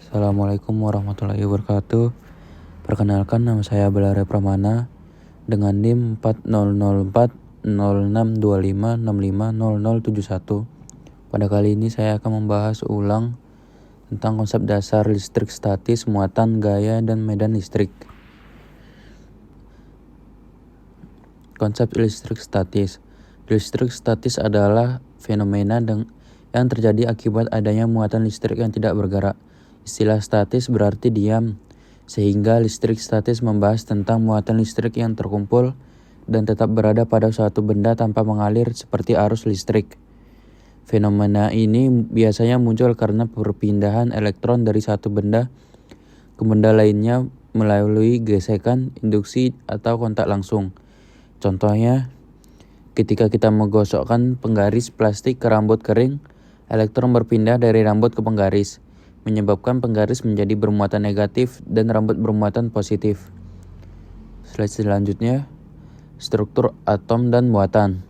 Assalamualaikum warahmatullahi wabarakatuh. Perkenalkan, nama saya Belare Pramana dengan NIM 40040625650071. Pada kali ini saya akan membahas ulang tentang konsep dasar listrik statis, muatan, gaya, dan medan listrik. Konsep listrik statis. Listrik statis adalah fenomena yang terjadi akibat adanya muatan listrik yang tidak bergerak. Istilah statis berarti diam, sehingga listrik statis membahas tentang muatan listrik yang terkumpul dan tetap berada pada suatu benda tanpa mengalir seperti arus listrik. Fenomena ini biasanya muncul karena perpindahan elektron dari satu benda ke benda lainnya melalui gesekan, induksi, atau kontak langsung. Contohnya, ketika kita menggosokkan penggaris plastik ke rambut kering, elektron berpindah dari rambut ke penggaris, menyebabkan penggaris menjadi bermuatan negatif dan rambut bermuatan positif. Slide selanjutnya, struktur atom dan muatan.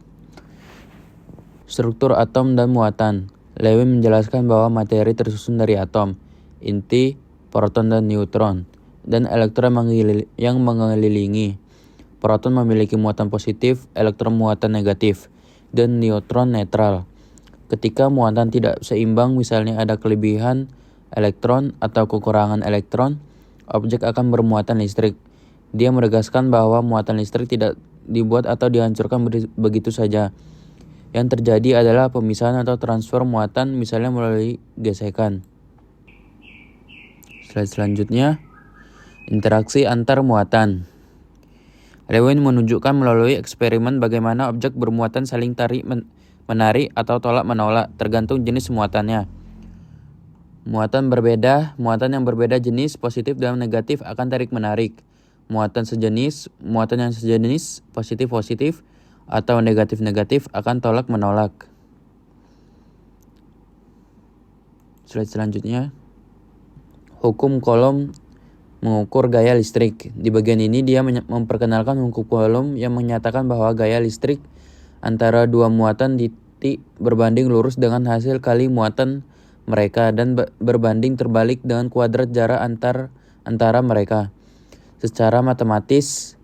Struktur atom dan muatan. Lewin menjelaskan bahwa materi tersusun dari atom, inti, proton dan neutron, dan elektron yang mengelilingi. Proton memiliki muatan positif, elektron muatan negatif, dan neutron netral. Ketika muatan tidak seimbang, misalnya ada kelebihan elektron atau kekurangan elektron, objek akan bermuatan listrik. Dia menegaskan bahwa muatan listrik tidak dibuat atau dihancurkan begitu saja. Yang terjadi adalah pemisahan atau transfer muatan, misalnya melalui gesekan. Slide selanjutnya, interaksi antar muatan. Lewin menunjukkan melalui eksperimen bagaimana objek bermuatan saling menarik atau tolak-menolak, tergantung jenis muatannya. Muatan yang berbeda jenis, positif dan negatif, akan tarik-menarik. Muatan yang sejenis, positif-positif, atau negatif-negatif, akan tolak-menolak. Slide selanjutnya, hukum Coulomb mengukur gaya listrik. Di bagian ini dia memperkenalkan hukum Coulomb yang menyatakan bahwa gaya listrik antara dua muatan titik berbanding lurus dengan hasil kali muatan mereka dan berbanding terbalik dengan kuadrat jarak antara mereka. Secara matematis,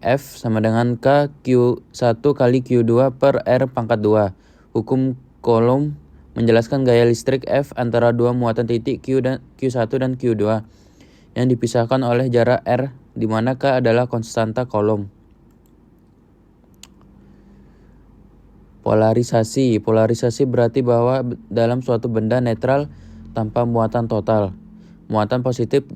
F sama dengan K Q1 kali Q2 per R pangkat 2. Hukum Coulomb menjelaskan gaya listrik F antara dua muatan titik Q1 dan Q2 yang dipisahkan oleh jarak R, di mana K adalah konstanta Coulomb. Polarisasi berarti bahwa dalam suatu benda netral tanpa muatan total, muatan positif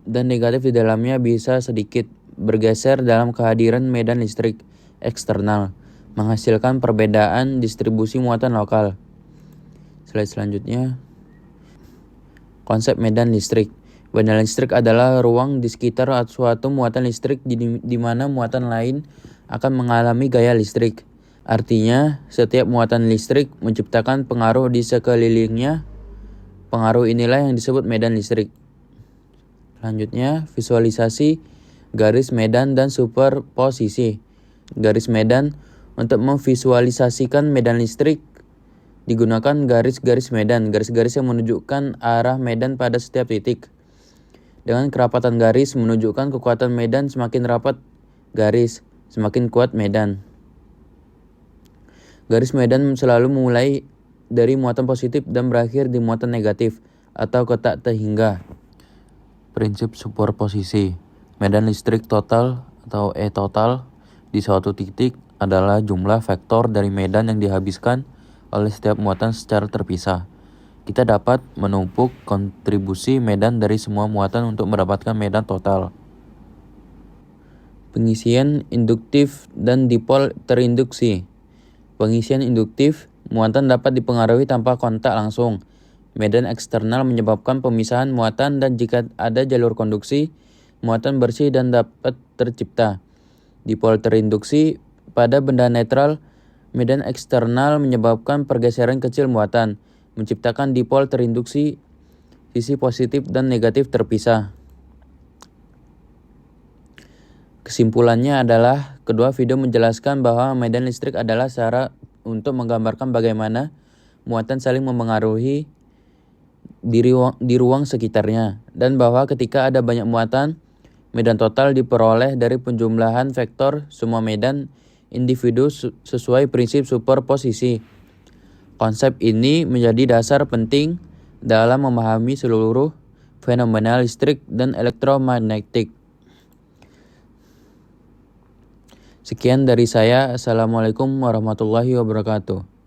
dan negatif di dalamnya bisa sedikit bergeser dalam kehadiran medan listrik eksternal, menghasilkan perbedaan distribusi muatan lokal. Slide selanjutnya, konsep medan listrik. Medan listrik adalah ruang di sekitar suatu muatan listrik di mana muatan lain akan mengalami gaya listrik. Artinya, setiap muatan listrik menciptakan pengaruh di sekelilingnya. Pengaruh inilah yang disebut medan listrik. Selanjutnya, visualisasi garis medan dan superposisi. Garis medan. Untuk memvisualisasikan medan listrik digunakan garis-garis medan, garis-garis yang menunjukkan arah medan pada setiap titik. Dengan kerapatan garis menunjukkan kekuatan medan, semakin rapat garis, semakin kuat medan. Garis medan selalu memulai dari muatan positif dan berakhir di muatan negatif atau kotak terhingga. Prinsip superposisi. Medan listrik total atau E total di suatu titik adalah jumlah vektor dari medan yang dihabiskan oleh setiap muatan secara terpisah. Kita dapat menumpuk kontribusi medan dari semua muatan untuk mendapatkan medan total. Pengisian induktif dan dipol terinduksi. Pengisian induktif, muatan dapat dipengaruhi tanpa kontak langsung. Medan eksternal menyebabkan pemisahan muatan, dan jika ada jalur konduksi, muatan bersih dan dapat tercipta. Dipol terinduksi, pada benda netral, medan eksternal menyebabkan pergeseran kecil muatan, menciptakan dipol terinduksi, sisi positif dan negatif terpisah. Kesimpulannya adalah, kedua video menjelaskan bahwa medan listrik adalah cara untuk menggambarkan bagaimana muatan saling mempengaruhi di ruang sekitarnya, dan bahwa ketika ada banyak muatan, medan total diperoleh dari penjumlahan vektor semua medan individu sesuai prinsip superposisi. Konsep ini menjadi dasar penting dalam memahami seluruh fenomena listrik dan elektromagnetik. Sekian dari saya. Assalamualaikum warahmatullahi wabarakatuh.